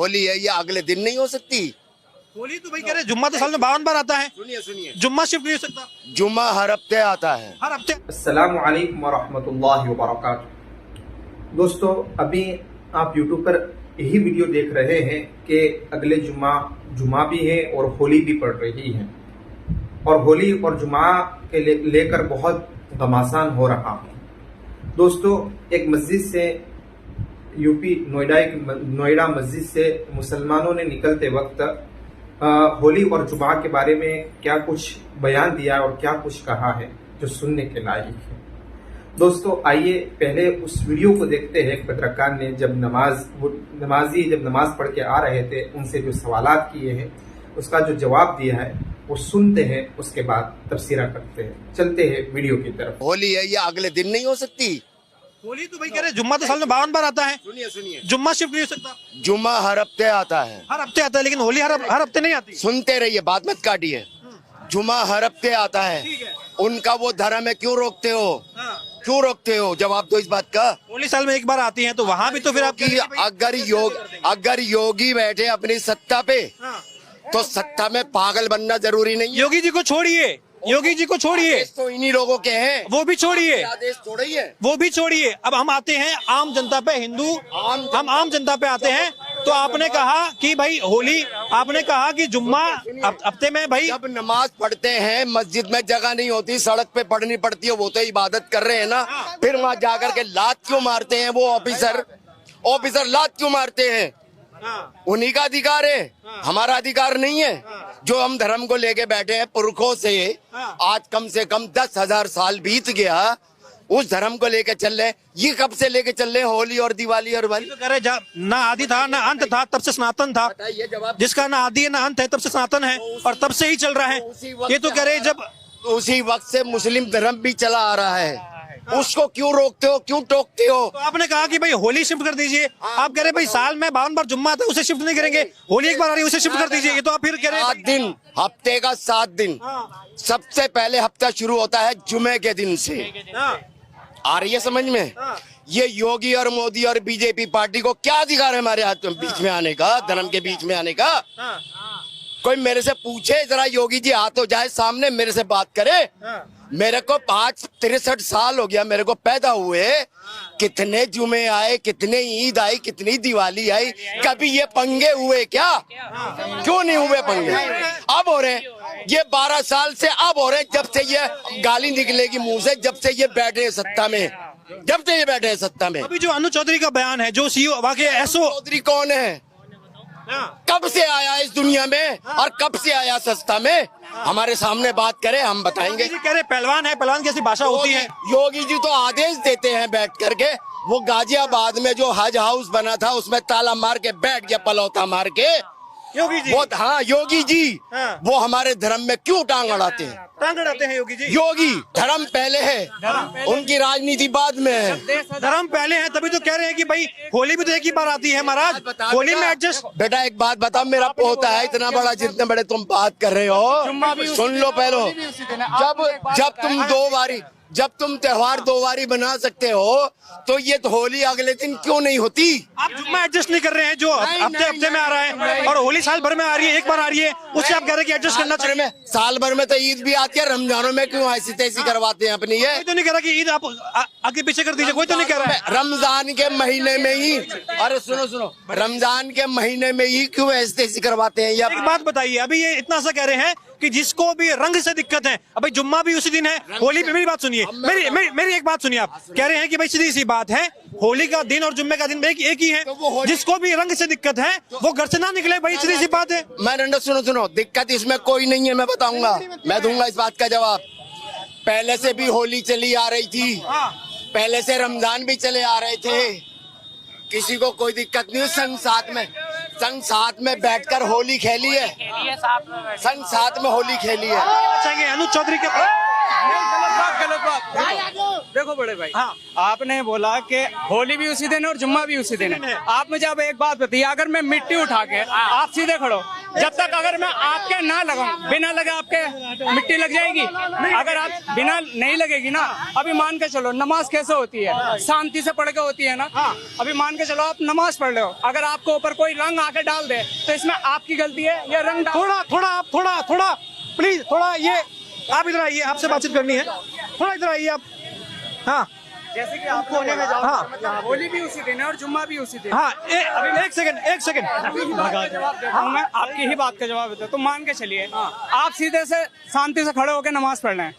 होली है, ये अगले दिन नहीं हो सकती। होली तो भाई कह रहे जुम्मा तो साल में 52 बार आता है। सुनिए जुम्मा शिफ्ट नहीं हो सकता, जुम्मा हर हफ्ते आता है। हर हफ्ते। अस्सलामु अलैकुम वरहमतुल्लाहि वबरकातुहू। दोस्तों, अभी आप यूट्यूब पर यही वीडियो देख रहे हैं कि अगले जुम्मा भी है और होली भी पड़ रही है, और होली और जुम्मा के लेकर बहुत घमासान हो रहा है। दोस्तों, एक मस्जिद से यूपी नोएडा मस्जिद से मुसलमानों ने निकलते वक्त होली और जुम्मा के बारे में क्या कुछ बयान दिया और क्या कुछ कहा है जो सुनने के लायक है। दोस्तों, आइए पहले उस वीडियो को देखते हैं। पत्रकार ने जब नमाजी नमाज पढ़ के आ रहे थे, उनसे जो सवालात किए हैं उसका जो जवाब दिया है वो सुनते हैं, उसके बाद तफसीरा करते हैं। चलते हैं वीडियो की तरफ। होली है, ये अगले दिन नहीं हो सकती। होली तो भाई कह रहे जुम्मा तो साल में 52 बार आता है। सुनिए जुम्मा शिफ्ट नहीं हो सकता, जुम्मा हर हफ्ते आता है। हर हफ्ते आता है, लेकिन होली हर हफ्ते नहीं आती। सुनते रहिए, बात मत काटिए। जुम्मा हर हफ्ते आता है। उनका वो धर्म है, क्यों रोकते हो? क्यों रोकते हो? जवाब दो इस बात का। होली साल में एक बार आती है तो वहाँ भी तो फिर आप अगर योगी बैठे अपनी सत्ता पे, तो सत्ता में पागल बनना जरूरी नहीं है। योगी जी को छोड़िए, योगी जी को छोड़िए, आदेश तो इन्हीं लोगों के हैं। वो भी छोड़िए, आदेश छोड़िए, वो भी छोड़िए। अब हम आते हैं आम जनता पे, हम आम जनता पे आते हैं। तो आपने कहा कि भाई होली, आपने कहा कि जुम्मा हफ्ते में भाई जब नमाज पढ़ते हैं मस्जिद में जगह नहीं होती, सड़क पे पढ़नी पड़ती है, वो तो इबादत कर रहे हैं ना। फिर वहाँ जाकर के लात क्यों मारते हैं वो ऑफिसर लात क्यों मारते हैं? उन्हीं का अधिकार है, हमारा अधिकार नहीं है। जो हम धर्म को लेके बैठे हैं पुरखों से, आज कम से कम 10,000 साल बीत गया, उस धर्म को लेके चल रहे। ये कब से लेके चल रहे हैं? होली और दिवाली और तो कह रहे ना आदि था ना अंत था, तब से सनातन था। जिसका ना आदि है ना अंत है, तब से सनातन है, और तब से ही चल रहा है। ये तो कह रहे जब उसी वक्त से मुस्लिम धर्म भी चला आ रहा है, उसको क्यों रोकते हो, क्यों टोकते हो? तो आपने कहा कि भाई होली शिफ्ट कर दीजिए। आप कह रहे भाई साल में 52 बार जुम्मा आता है, उसे शिफ्ट नहीं करेंगे। होली एक बार आ रही है, उसे शिफ्ट कर दीजिए। ये तो आप फिर कह रहे हैं 7 दिन, हफ्ते का 7 दिन। सबसे पहले हफ्ता शुरू होता है जुमे के दिन से। आ रही है समझ में? ये योगी और मोदी और बीजेपी पार्टी को क्या अधिकार है हमारे हाथ में बीच में आने का, धर्म के बीच में आने का? कोई मेरे से पूछे जरा, योगी जी हाथ हो जाए सामने, मेरे से बात करे। मेरे को 63 साल हो गया मेरे को पैदा हुए। कितने जुमे आए, कितने ईद आई, कितनी दिवाली आई, कभी ये पंगे हुए क्या? क्यों नहीं हुए पंगे? अब हो रहे हैं। ये 12 साल से अब हो रहे हैं, जब से ये गाली निकलेगी मुंह से, जब से ये बैठे हैं सत्ता में, जब से ये बैठे हैं सत्ता में। अभी जो अनु चौधरी का बयान है, जो सीईओ वाकई एसओ चौधरी कौन है? कब से आया इस दुनिया में और कब से आया सत्ता में? हमारे सामने बात करे, हम बताएंगे। कह रहे पहलवान है, पहलवान की ऐसी भाषा होती है। योगी जी तो आदेश देते हैं बैठ करके। वो गाजियाबाद में जो हज हाउस बना था, उसमें ताला मार के बैठ गया, पलौता मार के। योगी जी, वो हाँ योगी जी, वो हमारे धर्म में क्यों टांग अड़ाते हैं? टांग अड़ाते हैं योगी जी। योगी धर्म पहले है, उनकी राजनीति बाद में है। धर्म पहले है, तभी तो कह रहे हैं कि भाई होली भी तो एक ही बार आती है महाराज, होली में एडजस्ट। बेटा एक बात बताओ, मेरा पोता है इतना बड़ा, जितने बड़े तुम बात कर रहे हो, सुन लो पहले। जब तुम त्योहार 2 बारी बना सकते हो, तो ये तो होली अगले दिन क्यों नहीं होती? आप जुम्मा एडजस्ट नहीं कर रहे हैं, जो हफ्ते में आ रहा है, और होली साल भर में आ रही है, एक बार आ रही है, उससे आप कह रहे हैं कि एडजस्ट करना चाहिए। साल भर में तो ईद भी आती है, रमजानों में क्यों ऐसी तैसी करवाते हैं अपनी? ये कोई तो नहीं कह रहा कि ईद आप आगे पीछे कर दीजिए, कोई तो नहीं कह रहा है। रमजान के महीने में ही, अरे सुनो, रमजान के महीने में ही क्यों ऐसी तैसी करवाते हैं? एक बात बताइए, अभी ये इतना सा कह रहे हैं कि जिसको भी रंग से दिक्कत है, अब भाई जुम्मा भी उसी दिन है, होली पे। मेरी बात सुनिए, मेरी एक बात सुनिए। आप कह रहे हैं कि भाई सीधी सी बात है, होली का दिन और जुम्मे का दिन एक ही है। जिसको भी रंग से दिक्कत है वो घर से ना निकले, भाई सीधी सी बात है। मैं सुनो, दिक्कत इसमें कोई नहीं है, मैं बताऊंगा, मैं दूंगा इस बात का जवाब। पहले से भी होली चली आ रही थी, पहले से रमजान भी चले आ रहे थे, किसी को कोई दिक्कत नहीं। संग साथ में बैठकर होली खेली है, संग साथ में होली खेली है। चाहिए अनुज चौधरी के गलत बात। देखो बड़े भाई, हाँ, आपने बोला कि होली भी उसी दिन है और जुम्मा भी उसी दिन है। आप मुझे अब एक बात बताइए, अगर मैं मिट्टी उठा के, आप सीधे खड़ो, जब तक अगर मैं आपके ना लगाऊं, बिना लगे आपके मिट्टी लग जाएगी। अगर आप बिना नहीं लगेगी ना, अभी मान के चलो नमाज कैसे होती है, शांति से पढ़ के होती है ना। अभी मान के चलो आप नमाज पढ़ रहे हो, अगर आपको ऊपर कोई रंग आके डाल दे तो इसमें आपकी गलती है। ये रंग थोड़ा प्लीज, थोड़ा ये आप इधर आइए, आपसे बातचीत करनी है। थोड़ा इधर आइए आप। हाँ, जैसे कि आप होली में जाओ, हाँ, होली भी उसी दिन है और जुम्मा भी उसी दिन। हाँ, एक सेकंड मैं आपकी ही बात का जवाब देता हूँ। तो मान के चलिए आप सीधे से शांति से खड़े होकर नमाज पढ़ रहे हैं,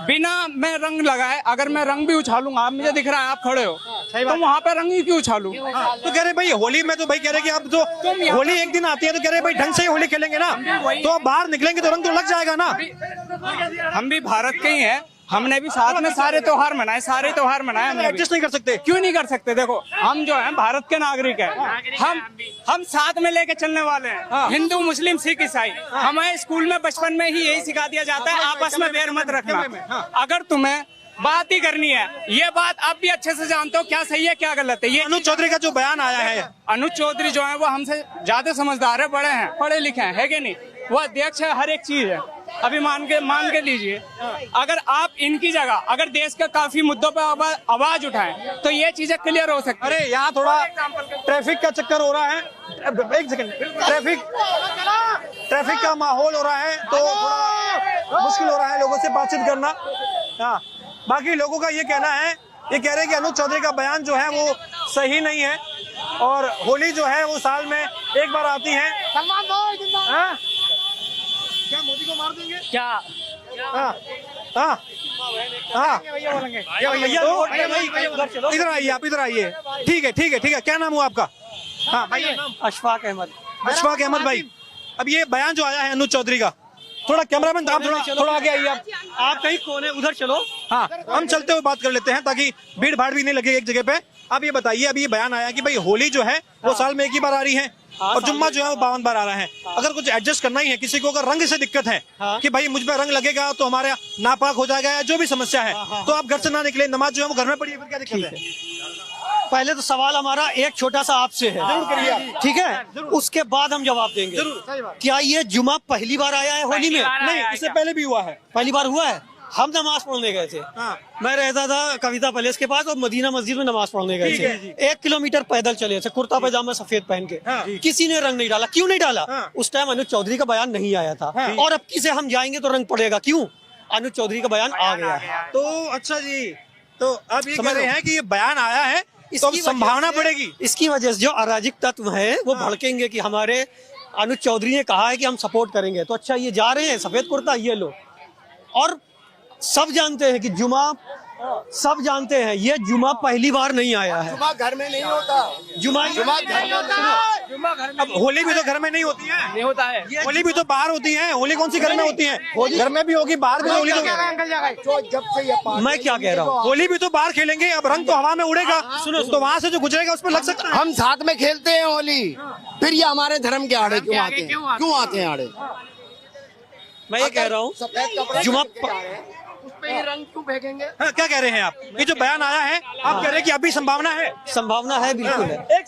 बिना मैं रंग लगाए। अगर मैं रंग भी उछालूंगा, आप मुझे दिख रहा है आप खड़े हो, तो वहाँ पे रंग ही क्यों उछालू? तो कह रहे भाई होली में तो भाई कह रहे कि आप जो होली एक दिन आती है तो कह रहे भाई ढंग से ही होली खेलेंगे ना, तो आप बाहर निकलेंगे तो रंग तो लग जाएगा ना। हम भी भारत के ही हैं, हमने भी साथ में सारे त्योहार मनाए, हमने एडजस्ट नहीं कर सकते? क्यों नहीं कर सकते? देखो हम जो हैं भारत के नागरिक हैं, हम साथ में लेके चलने वाले हैं। हिंदू, मुस्लिम, सिख, ईसाई, हमें स्कूल में बचपन में ही यही सिखा दिया जाता है, आपस में बैर मत रखना। अगर तुम्हें बात ही करनी है, ये बात आप भी अच्छे से जानते हो क्या सही है क्या गलत है। ये अनुज चौधरी का जो बयान आया है, अनुज चौधरी जो है वो हमसे ज्यादा समझदार है, बड़े हैं, पढ़े लिखे हैं, है कि नहीं? वो अध्यक्ष है, हर एक चीज है। अभी मान के लीजिए, अगर आप इनकी जगह अगर देश के काफी मुद्दों पर आवाज उठाएं तो ये चीजें क्लियर हो सकती है। अरे यहाँ थोड़ा ट्रैफिक का चक्कर हो रहा है, एक सेकंड, ट्रैफिक का माहौल हो रहा है तो थोड़ा मुश्किल हो रहा है लोगों से बातचीत करना। हाँ, बाकी लोगों का ये कहना है, ये कह रहे हैं कि अनुज चौधरी का बयान जो है वो सही नहीं है और होली जो है वो साल में एक बार आती है। हाँ? क्या मोदी को मार देंगे क्या? हाँ, हाँ, हाँ, इधर आइए, आप इधर आइए। ठीक है, क्या नाम हुआ आपका? हाँ भाई, अशफाक अहमद भाई। अब ये बयान जो आया है अनुज चौधरी का, थोड़ा कैमरामैन आप थोड़ा आगे आइए। आप कहीं कोने उधर चलो। हाँ, हम चलते हुए बात कर लेते हैं ताकि भीड़ भाड़ भी नहीं लगे एक जगह पे। आप ये बताइए, अभी ये बयान आया कि भाई होली जो है वो साल में एक ही बार आ रही है और जुम्मा जो है वो 52 बार आ रहा है। अगर कुछ एडजस्ट करना ही है, किसी को अगर रंग से दिक्कत है कि भाई मुझ पर रंग लगेगा तो हमारे नापाक हो जाएगा या जो भी समस्या है, तो आप घर से ना निकले, नमाज जो है वो घर में पढ़िए, फिर क्या दिक्कत है? पहले तो सवाल हमारा एक छोटा सा आपसे है, जरूर करिए आप। ठीक है, उसके बाद हम जवाब देंगे। क्या ये जुमा पहली बार आया है होली में? नहीं, इससे पहले भी हुआ है। पहली बार हुआ है। हम नमाज पढ़ने गए थे, मैं रहता था कविता पैलेस के पास और मदीना मस्जिद में नमाज पढ़ने गए थे। 1 किलोमीटर पैदल चले थे, कुर्ता पैजामा सफेद पहन के। किसी ने रंग नहीं डाला। क्यों नहीं डाला? उस टाइम अनुज चौधरी का बयान नहीं आया था। और अब किसे हम जाएंगे तो रंग पड़ेगा। क्यों? अनुज चौधरी का बयान आ गया है। तो अच्छा जी, तो अब ये कह रहे हैं कि ये बयान आया है तो अब संभावना पड़ेगी। इसकी वजह से जो अराजक तत्व है वो भड़केंगे कि हमारे अनुज चौधरी ने कहा है कि हम सपोर्ट करेंगे। तो अच्छा, ये जा रहे हैं सफेद कुर्ता, ये लो। और सब जानते हैं कि सब जानते हैं ये जुमा पहली बार नहीं आया है। जुमा घर में नहीं होता। जुमा घर में अब होली भी तो घर में नहीं होती है, नहीं होता है। होली भी तो बाहर होती है। होली कौन सी घर में होती है? घर में भी होगी, बाहर भी होली। तो जब से ये मैं क्या कह रहा हूँ, होली भी तो बाहर खेलेंगे। अब रंग तो हवा में उड़ेगा, सुनो तो वहाँ से जो गुजरेगा उस पर लग सकता है। हम साथ में खेलते हैं होली, फिर ये हमारे धर्म के आड़े क्यों आते हैं आड़े? मैं ये कह रहा हूँ सफेद कपड़े जुमा उस पे ही रंग क्यों फेंकेंगे? हाँ, क्या कह रहे हैं आप? ये जो बयान आया है, आप कह रहे हैं कि अभी संभावना है? संभावना है, बिल्कुल है। एक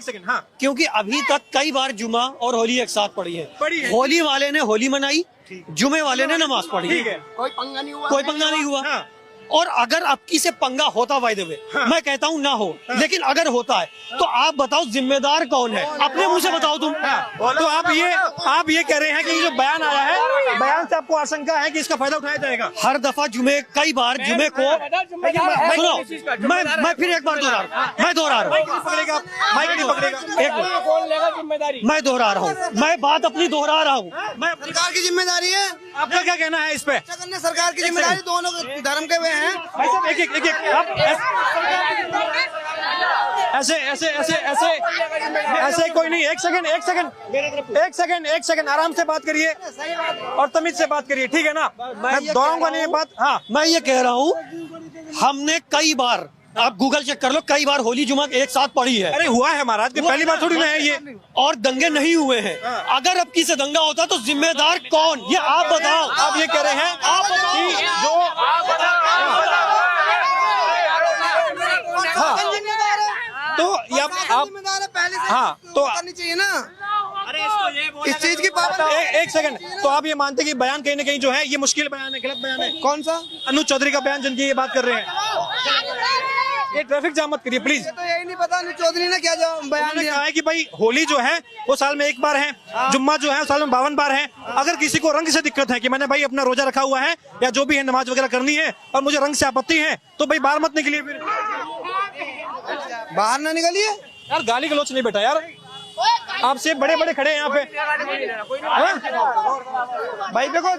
सेकंड। हाँ, क्योंकि अभी तक कई बार जुमा और होली एक साथ पड़ी है। होली वाले ने होली मनाई, जुमे वाले ने नमाज पढ़ी। ठीक है, कोई पंगा नहीं हुआ। हाँ। और अगर आपकी से पंगा होता बाय द वे, मैं कहता हूँ ना हो, लेकिन अगर होता है तो आप बताओ जिम्मेदार कौन है? अपने मुंह से बताओ तुम। तो आप ये कह रहे हैं कि ये जो बयान आया है, बयान से आपको आशंका है कि इसका फायदा उठाया जाएगा? हर दफा कई बार जुमे को सुनो, मैं फिर एक बार दोहरा रहा हूँ, मैं दोहरा रहा हूँ, मैं बात अपनी दोहरा रहा हूँ। सरकार की जिम्मेदारी है। आपका क्या कहना है इस पे? सरकार की जिम्मेदारी, दोनों धर्म के हुए हैं। भाई साहब, एक आप ऐसे कोई नहीं। एक सेकंड आराम से बात करिए और तमीज से बात करिए, ठीक है ना? मैं दोहराऊंगा नहीं ये बात। हाँ, मैं ये कह रहा हूँ, हमने कई बार, आप गूगल चेक कर लो, कई बार होली जुमा एक साथ पड़ी है। अरे हुआ है महाराज, पहली बार थोड़ी ना है ये। और दंगे नहीं हुए हैं। अगर अब किसी दंगा होता तो जिम्मेदार कौन, ये आप बताओ। आप ये कह रहे हैं कि जो तो आप जिम्मेदार है पहले से। हाँ, तो करनी चाहिए ना। इस चीज की पाबंदी। एक सेकंड, तो आप ये मानते हैं कि बयान कहीं ना कहीं जो है ये मुश्किल बयान है, गलत बयान है? कौन सा? अनुज चौधरी का बयान जिनकी ये बात कर रहे हैं, ये ट्रैफिक जाम मत करिए प्लीज। तो यही नहीं पता अनुज चौधरी ने क्या बयान उन्होंने दिया। कहा है कि भाई होली जो है वो साल में एक बार है, जुम्मा जो है साल में 52 बार है। अगर किसी को रंग से दिक्कत है कि मैंने भाई अपना रोजा रखा हुआ है या जो भी है नमाज वगैरह करनी है और मुझे रंग से आपत्ति है, तो भाई बाहर मत निकलिए। फिर बाहर ना निकलिए यार, गाली गलौच नहीं बेटा यार, आपसे बड़े बड़े खड़े हैं यहाँ पे। भाई देखो,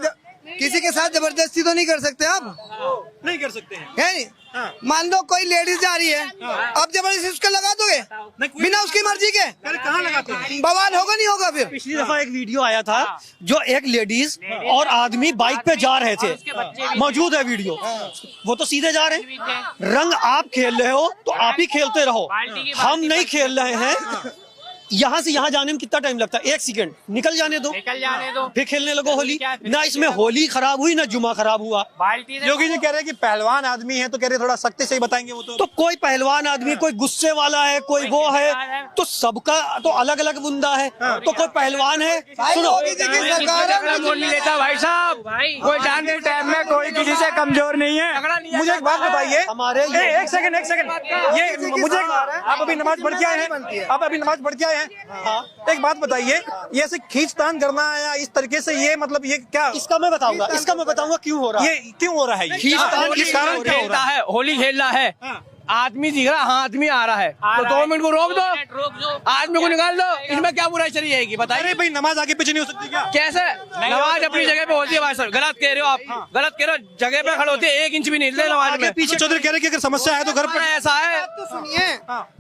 किसी के साथ जबरदस्ती तो नहीं कर सकते आप, नहीं कर सकते हैं। है नहीं? मान लो कोई लेडीज जा रही है, अब जबरदस्ती उसका लगा दोगे बिना उसकी मर्जी के? कहाँ लगाते हैं? बवाल होगा नहीं होगा फिर? पिछली दफा एक वीडियो आया था जो एक लेडीज और आदमी बाइक पे जा रहे थे, मौजूद है वीडियो, वो तो सीधे जा रहे हैं। रंग आप खेल रहे हो तो आप ही खेलते रहो, हम नहीं खेल रहे हैं। यहाँ से यहाँ जाने में कितना टाइम लगता है? 1 सेकंड, निकल जाने दो, फिर खेलने लगो होली। ना इसमें होली खराब हुई ना जुमा खराब हुआ। योगी जी कह रहे हैं कि पहलवान आदमी है, तो कह रहे थोड़ा सख्ती से ही बताएंगे वो तो कोई पहलवान आदमी, कोई गुस्से वाला है, कोई वो है, तो सबका तो अलग अलग बुंदा है। तो कोई पहलवान है, सुनो, योगी जी की सरकार है, नहीं लेता भाई साहब, कोई जान के टाइम में कोई किसी से कमजोर नहीं है। मुझे एक बात बताइए, हमारे एक सेकंड, ये मुझे, आप अभी नमाज पढ़ के आए हैं, आप अभी नमाज पढ़ के आए हैं, एक बात बताइए, ये ऐसे खींचतान करना या इस तरीके से, ये मतलब ये क्या? इसका मैं बताऊंगा क्यों हो रहा है, ये क्यों हो रहा है? खींचतान ये कारण क्या हो रहा है? होली खेल रहा है, आदमी दिख रहा, हाँ आदमी आ रहा है, तो 2 मिनट को रोक दो, आदमी को निकाल दो, इसमें क्या बुराई चली जाएगी बताइए? अरे भाई, नमाज आगे पीछे नहीं हो सकती क्या? कैसे? नमाज अपनी जगह पे होती है भाई साहब, गलत कह रहे हो आप, गलत कह रहे हो, जगह पे खड़े होते हैं, 1 इंच भी नहीं हिलते नमाज में। पीछे चौधरी कह रहे कि अगर समस्या है तो घर पर। ऐसा है, तो सुनिए,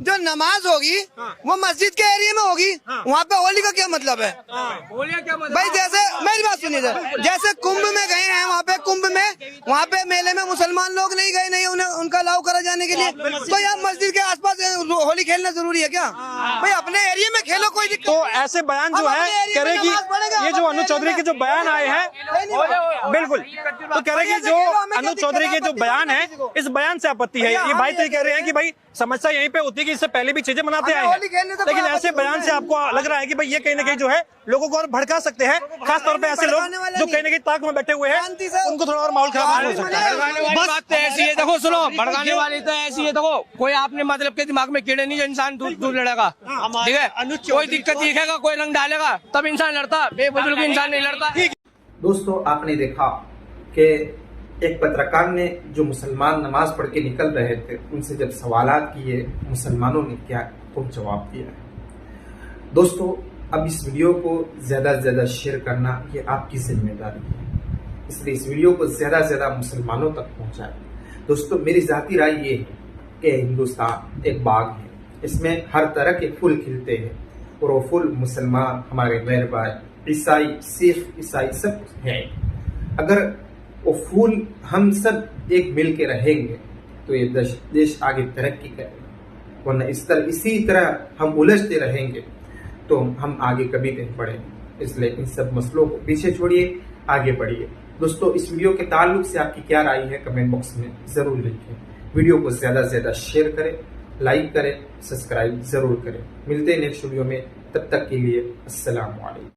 जो नमाज होगी वो मस्जिद के एरिया में होगी, वहाँ पे होली का क्या मतलब है? होली का क्या मतलब? भाई जैसे मेरी बात सुनिए सर, जैसे कुंभ में गए हैं, वहाँ पे कुंभ में, वहाँ पे मेले में मुसलमान लोग नहीं गए, नहीं उन्हें उनका अलाउ करा जाने के लिए, तो यहाँ मस्जिद के आसपास होली खेलना जरूरी है क्या? भाई अपने एरिया में खेलो, कोई दिक्कत तो ऐसे बयान जो है कह रहे कि ये जो अनुज चौधरी के जो बयान आए हैं, बिल्कुल, तो कह रहे कि जो अनुज चौधरी के जो बयान है, इस बयान से आपत्ति है। ये भाई तो कह रहे हैं कि भाई समस्या यहीं पे होती है कि इससे पहले भी चीजें मनाते आए हैं, लेकिन ऐसे बयान से आपको लग रहा है कि भाई ये कहीं ना कहीं जो है लोगों को और भड़का सकते हैं, खासतौर पे ऐसे लोग जो कहीं ना कहीं ताक में बैठे हुए हैं, उनको थोड़ा और माहौल खराब हो सकता है। बस बात तो ऐसी है, देखो सुनो, भड़काने वाली तो ऐसी है, देखो कोई आपने मतलब के दिमाग में कीड़े नहीं, जो इंसान दूर लड़ेगा, ठीक है? कोई दिक्कत दिखेगा, कोई रंग डालेगा तब इंसान लड़ता, बेबुजुर्ग इंसान नहीं लड़ता। दोस्तों, आपने देखा कि एक पत्रकार ने जो मुसलमान नमाज पढ़ के निकल रहे थे, उनसे जब सवालात किए, मुसलमानों ने क्या खूब जवाब दिया है। दोस्तों, अब इस वीडियो को ज्यादा से ज्यादा शेयर करना ये आपकी जिम्मेदारी है, इसलिए इस वीडियो को ज्यादा से ज्यादा मुसलमानों तक पहुंचाएं। दोस्तों, मेरी जाती राय ये है कि हिंदुस्तान एक बाग है, इसमें हर तरह के फूल खिलते हैं, और वो फूल मुसलमान, हमारे गैर भाई, ईसाई, सिख ईसाई सब है। अगर वो फूल हम सब एक मिल के रहेंगे तो ये देश आगे तरक्की करेगा, वरना इसी तरह हम उलझते रहेंगे तो हम आगे कभी नहीं बढ़ेंगे। इसलिए इन सब मसलों को पीछे छोड़िए, आगे बढ़िए। दोस्तों, इस वीडियो के ताल्लुक से आपकी क्या राय है कमेंट बॉक्स में जरूर लिखें। वीडियो को ज्यादा से ज्यादा शेयर करें, लाइक करें, सब्सक्राइब जरूर करें। मिलते हैं नेक्स्ट वीडियो में, तब तक के लिए अस्सलाम वालेकुम।